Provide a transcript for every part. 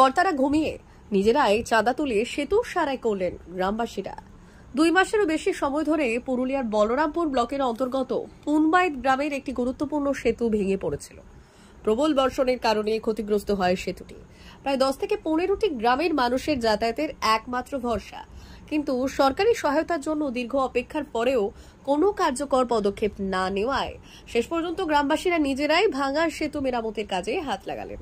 কর্তারা ঘুমিয়ে নিজেরাই চাঁদা তুলে সেতু সারাই করলেন গ্রামবাসীরা। 2 মাসেরও বেশি সময় ধরে পুরুলিয়ার বলরামপুর ব্লকের অন্তর্গত পুনবাইত গ্রামের একটি গুরুত্বপূর্ণ সেতু ভেঙে পড়েছিল। প্রবল বর্ষণের কারণে ক্ষতিগ্রস্ত হয় সেতুটি। প্রায় 10 থেকে 15টি গ্রামের মানুষের যাতায়াতের একমাত্র ভরসা। কিন্তু সরকারি সহায়তার জন্য দীর্ঘ অপেক্ষার পরেও কোনো কার্যকর পদক্ষেপ না নেওয়ায় শেষ পর্যন্ত গ্রামবাসীরা নিজেরাই ভাঙা সেতু মেরামতের কাজে হাত লাগালেন।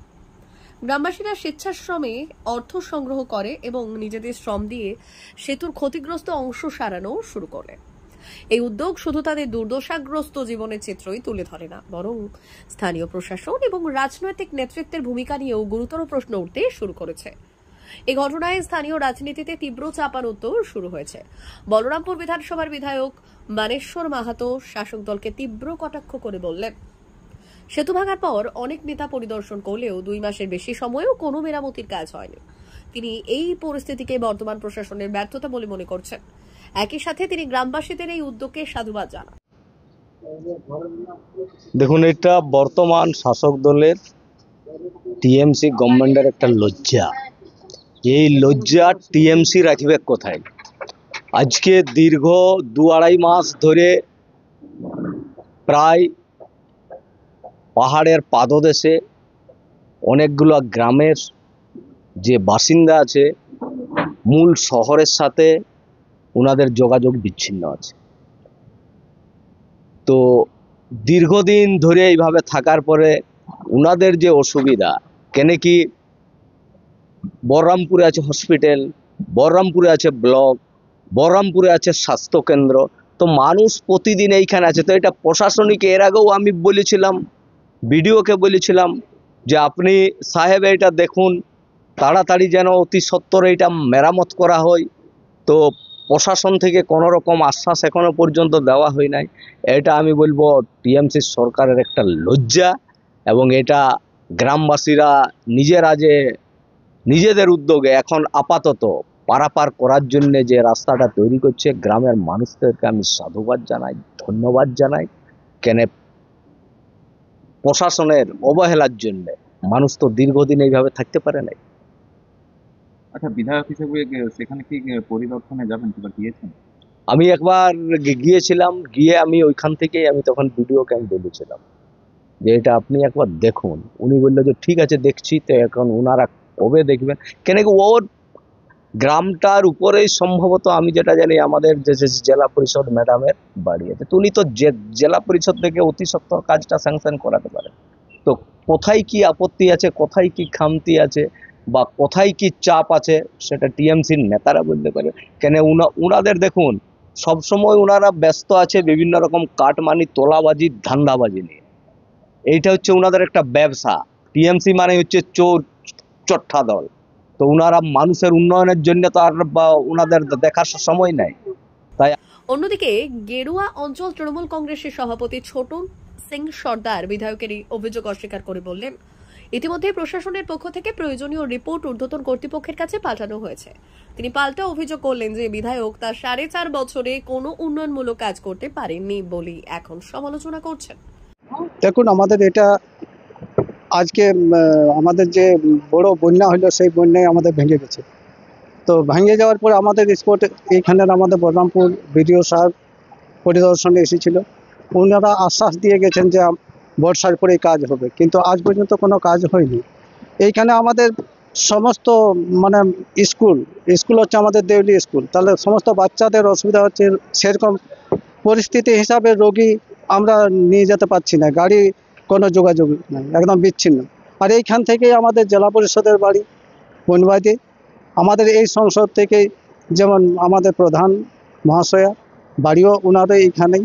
গ্রামবাসীরা স্বেচ্ছাশ্রমে অর্থ সংগ্রহ করে এবং নিজেদের শ্রম দিয়ে সেতুর ক্ষতিগ্রস্ত অংশ সারানো শুরু করে। এই উদ্যোগ শুধু তাদের দুর্দশাগ্রস্ত জীবনের চিত্রই তুলে ধরে না, বরং স্থানীয় প্রশাসন এবং রাজনৈতিক নেতৃত্বের ভূমিকা নিয়েও গুরুতর প্রশ্ন উঠতে শুরু করেছে। এই ঘটনায় স্থানীয় রাজনীতিতে তীব্র চাপানোত্তর শুরু হয়েছে। বলরামপুর বিধানসভার বিধায়ক মানেশ্বর মাহাতো শাসক দলকে তীব্র কটাক্ষ করে বললেন, সেতু ভাঙার পর অনেক নেতা পরিদর্শন করলেও 2 মাসের বেশি সময়েও কোনো মেরামতির কাজ হয়নি। তিনি এই পরিস্থিতিকে বর্তমান প্রশাসনের ব্যর্থতা বলে মনে করছেন। একই সাথে তিনি গ্রামবাসীদের এই উদ্যোগকে সাধুবাদ জানান। দেখুন, এটা বর্তমান শাসক দলের টিএমসি গভর্নমেন্টের একটা লজ্জা। এই লজ্জা টিএমসি রাখবে কোথায়? আজকে দীর্ঘ 2-2.5 মাস ধরে প্রায় পাহাড়ের পাদদেশে অনেকগুলো গ্রামের যে বাসিন্দা আছে মূল শহরের সাথে ওনাদের যোগাযোগ বিচ্ছিন্ন আছে। তো দীর্ঘদিন ধরে এইভাবে থাকার পরে ওনাদের যে অসুবিধা, কেন কি বলরামপুরে আছে হসপিটাল, বলরামপুরে আছে ব্লক, বলরামপুরে আছে স্বাস্থ্যকেন্দ্র, তো মানুষ প্রতিদিন এইখানে আছে। তো এটা প্রশাসনিক, এর আগেও আমি বলেছিলাম, বিডিওকে বলেছিলাম যে আপনি সাহেব এটা দেখুন, তাড়াতাড়ি যেন অতি সত্বর এটা মেরামত করা হয়। তো প্রশাসন থেকে কোনো রকম আশ্বাস এখনো পর্যন্ত দেওয়া হয় নাই। এটা আমি বলবো টিএমসি সরকারের একটা লজ্জা, এবং এটা গ্রামবাসীরা নিজেরা যে নিজেদের উদ্যোগে এখন আপাতত পারাপার করার জন্য যে রাস্তাটা তৈরি করছে, গ্রামের মানুষদেরকে আমি সাধুবাদ জানাই, ধন্যবাদ জানাই। কেন প্রশাসনের অবহেলার জন্য মানুষ তো দীর্ঘদিন এইভাবে থাকতে পারে নাই। আচ্ছা, বিধায়ক হিসেবে সেখানে কি পরিদর্শনে যাবেন কিংবা গিয়েছেন? আমি একবার গিয়েছিলাম, গিয়ে আমি ওইখান থেকেই আমি তখন ভিডিওকে আমি বলেছিলাম যে এটা আপনি একবার দেখুন। উনি বললো যে ঠিক আছে দেখছি। তো এখন ওনারা কবে দেখবেন? কেন কি ওর গ্রামটার উপরেই সম্ভবত আমি যেটা জানি আমাদের যে জেলা পরিষদ ম্যাডামের বাড়ি আছে, তো উনি তো জেলা পরিষদ থেকে অতি সত্বর কাজটা স্যাংশন করাতে পারেন। তো কোথায় কি আপত্তি আছে, কোথায় কি খামতি আছে, বা কোথায় কি চাপ আছে, সেটা টিএমসির নেতারা বলতে পারে। কেন উনাদের দেখুন সবসময় ওনারা ব্যস্ত আছে বিভিন্ন রকম কাটমানি, তোলাবাজি, ধান্দাবাজি নিয়ে। এইটা হচ্ছে ওনাদের একটা ব্যবসা। টিএমসি মানে হচ্ছে চোর চট্টা দল। তো ওনারা মানুষের উন্নয়নের জন্য তো আর ওনাদের দেখার সময় নাই। তাই অন্যদিকে গেরুয়া অঞ্চল তৃণমূল কংগ্রেসের সভাপতি ছোটন সিং সর্দার বিধায়কের এই অভিযোগ অস্বীকার করে বললেন, ইতিমধ্যে প্রশাসনের পক্ষ থেকে প্রয়োজনীয় রিপোর্ট ঊর্ধ্বতন কর্তৃপক্ষের কাছে পাঠানো হয়েছে। তিনি পাল্টা অভিযোগ করলেন যে বিধায়ক তার 4.5 বছরে কোনো উন্নয়নমূলক কাজ করতে পারেননি বলেই এখন সমালোচনা করছেন। দেখুন, আমাদের এটা আজকে আমাদের যে বড় বন্যা হলো, সেই বন্যায় আমাদের ভেঙে গেছে। তো ভেঙে যাওয়ার পর আমাদের স্পট এইখানের আমাদের বলরামপুর বিডিও সাহেব পরিদর্শনে এসেছিল। ওনারা আশ্বাস দিয়ে গেছেন যে বর্ষার পরেই কাজ হবে, কিন্তু আজ পর্যন্ত কোনো কাজ হয়নি। এইখানে আমাদের সমস্ত মানে স্কুল হচ্ছে আমাদের দেউলি স্কুল, তাহলে সমস্ত বাচ্চাদের অসুবিধা হচ্ছে। সেরকম পরিস্থিতি হিসাবে রোগী আমরা নিয়ে যেতে পারছি না, গাড়ি কোনো যোগাযোগ নেই, একদম বিচ্ছিন্ন। আর এইখান থেকেই আমাদের জেলা পরিষদের বাড়ি বনবাইতে। আমাদের এই সংসদ থেকে যেমন আমাদের প্রধান মহাশয়া বাড়িও ওনারও এইখানেই,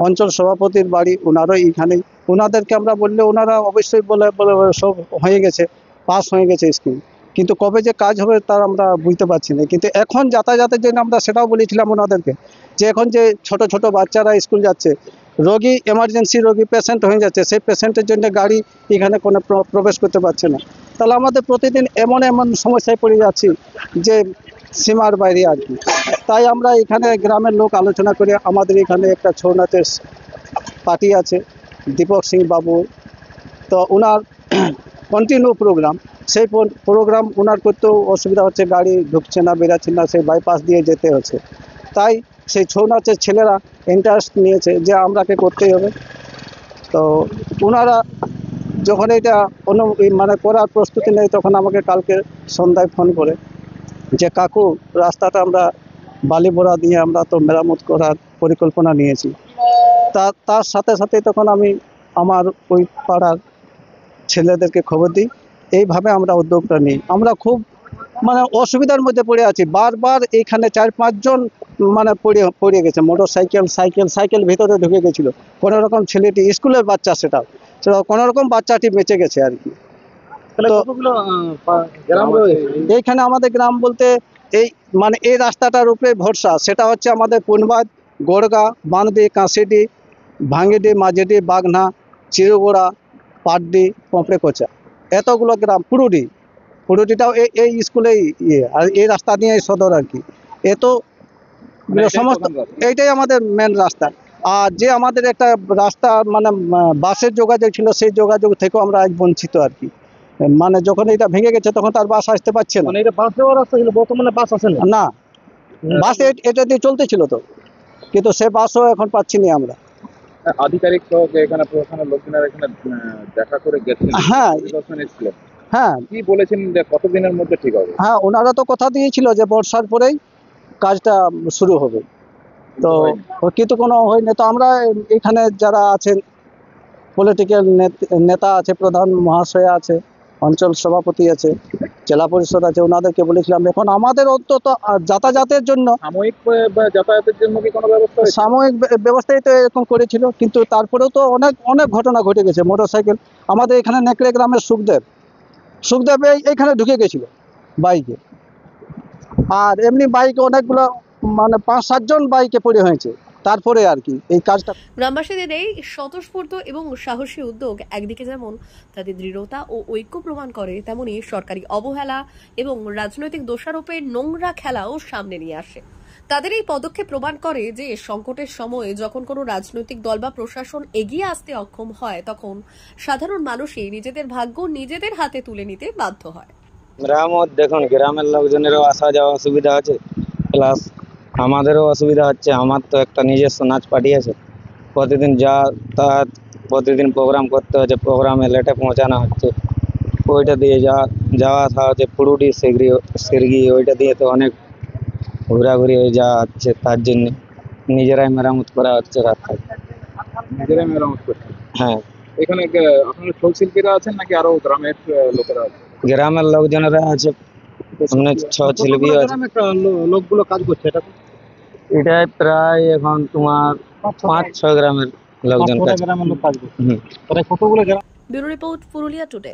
অঞ্চল সভাপতির বাড়ি ওনারও এইখানেই। ওনাদেরকে আমরা বললে ওনারা অবশ্যই বলে সব হয়ে গেছে, পাস হয়ে গেছে স্কিম, কিন্তু কবে যে কাজ হবে তার আমরা বুঝতে পারছি না। কিন্তু এখন যাতায়াতের জন্য আমরা সেটাও বলেছিলাম ওনাদেরকে, যে এখন যে ছোট ছোট বাচ্চারা স্কুল যাচ্ছে, রোগী এমার্জেন্সি রোগী পেশেন্ট হয়ে যাচ্ছে, সেই পেশেন্টের জন্য গাড়ি এখানে কোনো প্রবেশ করতে পারছে না। তাহলে আমাদের প্রতিদিন এমন সমস্যায় পড়ে যাচ্ছি যে সীমার বাইরে আর কি। তাই আমরা এখানে গ্রামের লোক আলোচনা করে, আমাদের এখানে একটা ছৌ নাচের পার্টি আছে দীপক সিং বাবু, তো ওনার কন্টিনিউ প্রোগ্রাম, সেই প্রোগ্রাম ওনার করতেও অসুবিধা হচ্ছে, গাড়ি ঢুকছে না, বেরাচ্ছে না, সেই বাইপাস দিয়ে যেতে হচ্ছে। তাই সেই ছৌ নাচের ছেলেরা ইন্টারেস্ট নিয়েছে যে আমরাকে করতেই হবে। তো ওনারা যখন এটা মানে করার প্রস্তুতি নেই, তখন আমাকে কালকে সন্ধ্যায় ফোন করে যে কাকু, রাস্তাটা আমরা বালি বোরা দিয়ে আমরা তো মেরামত করার পরিকল্পনা নিয়েছি। তার সাথে সাথে তখন আমি আমার ওই পাড়ার ছেলেদেরকে খবর দিই, এইভাবে আমরা উদ্যোগটা নিই। আমরা খুব মানে অসুবিধার মধ্যে পড়ে আছি, বারবার এইখানে 4-5 জন মানে পড়ে গেছে, মোটর সাইকেল ভিতরে ঢুকে গেছিল। কোনো রকম ছেলেটি স্কুলের বাচ্চা, সেটা কোনো রকম বাচ্চাটি বেঁচে গেছে আর কি। এইখানে আমাদের গ্রাম বলতে এই মানে এই রাস্তাটার উপরে ভরসা, সেটা হচ্ছে আমাদের পুনবাদ, গোড়গা, বানদি, কাঁসিডি, ভাঙ্গিডি, মাঝিডি, বাগনা, চিরগোড়া, পাটডি, পোঁপড়েকোচা, এতগুলো গ্রাম। পুরুডিটাও এই স্কুলেই আর এই রাস্তা দিয়ে সদর আর কি। সমস্ত এইটাই আমাদের মেন রাস্তা। আর যে আমাদের একটা রাস্তা মানে বাসের যোগাযোগ ছিল, সেই যোগাযোগ থেকেও আমরা আজ বঞ্চিত আর কি। মানে যখন এটা ভেঙে গেছে তখন তার বাস আসতে পারছে না। এটা বাস দেওয়ার রাস্তা ছিল, বর্তমানে বাস আসে না, বাস এটা দিয়ে চলতেছিল তো, কিন্তু সে বাসও এখন পাচ্ছি না আমরা। আধিকারিক তো এখানে প্রশাসনের লোকজনের এখানে দেখা করে গেছেন, হ্যাঁ পরিদর্শন এসেছিলেন, হ্যাঁ কি বলেছেন যে কতদিনের মধ্যে ঠিক হবে? হ্যাঁ, ওনারা তো কথা দিয়েছিল যে বর্ষার পরেই কাজটা শুরু হবে, তো কিন্তু কোনো হয়নি। তো আমরা এখানে যারা আছেন, পলিটিক্যাল নেতা আছে, প্রধান মহাশয় আছে, অঞ্চল সভাপতি আছে, জেলা পরিষদ আছে, ওনাদেরকে বলেছিলাম এখন আমাদের অন্তত যাতায়াতের জন্য সাময়িক যাতায়াতের জন্য কি কোনো ব্যবস্থা হয়েছে? সাময়িক ব্যবস্থাই তো এরকম করেছিল, কিন্তু তারপরেও তো অনেক অনেক ঘটনা ঘটে গেছে। মোটরসাইকেল আমাদের এখানে নেকড়ে গ্রামের সুখদেব এইখানে ঢুকে গেছিল বাইকে, আর এমনি বাইকে অনেকগুলো মানে 5-7 জন বাইকে পড়ে হয়েছে। তারপরে আর কি এই কাজটা। গ্রামবাসীদের এই স্বতঃস্ফূর্ত এবং সাহসী উদ্যোগ একদিকে যেমন তাদের দৃঢ়তা ও ঐক্য প্রমাণ করে, তেমনি সরকারি অবহেলা এবং রাজনৈতিক দোষারোপের নোংরা খেলাও সামনে নিয়ে আসে। তাদের এই পদক্ষেপ প্রমাণ করে যে সংকটের সময়ে যখন কোনো রাজনৈতিক দল বা প্রশাসন এগিয়ে আসতে অক্ষম হয়, তখন সাধারণ মানুষই নিজেদের ভাগ্য নিজেদের হাতে তুলে নিতে বাধ্য হয়। গ্রামত দেখুন, গ্রামের লোকজনেরও আসা যাওয়া অসুবিধা আছে, প্লাস আমাদেরও অসুবিধা হচ্ছে। আমার তো একটা নিজস্ব নাচ পার্টি আছে, প্রতিদিন প্রতিদিন প্রোগ্রাম করতে হচ্ছে, প্রোগ্রামে লেটে পৌঁছানো হচ্ছে, ওইটা দিয়ে যাওয়া আসা হচ্ছে, পুরুটি সিরগি ওইটা দিয়ে তো অনেক ঘোরাঘুরি হয়ে যাওয়া হচ্ছে। তার জন্য নিজেরাই মেরামত করা হচ্ছে রাস্তায়। নিজেরাই মেরামত করছেন? হ্যাঁ। এখানে আপনার ছৌ শিল্পীরা আছেন নাকি আরো গ্রামের লোকেরা আছেন? গ্রামের লোকজনেরা আছে, ছৌ শিল্পী আছে। লোকগুলো কাজ করছে এটাই প্রায় এখন তোমার 5-6 গ্রামের লোকজন গ্রামের লোক কাজ করছে। হুম। কতগুলো ব্যুরো রিপোর্ট, পুরুলিয়া টুডে।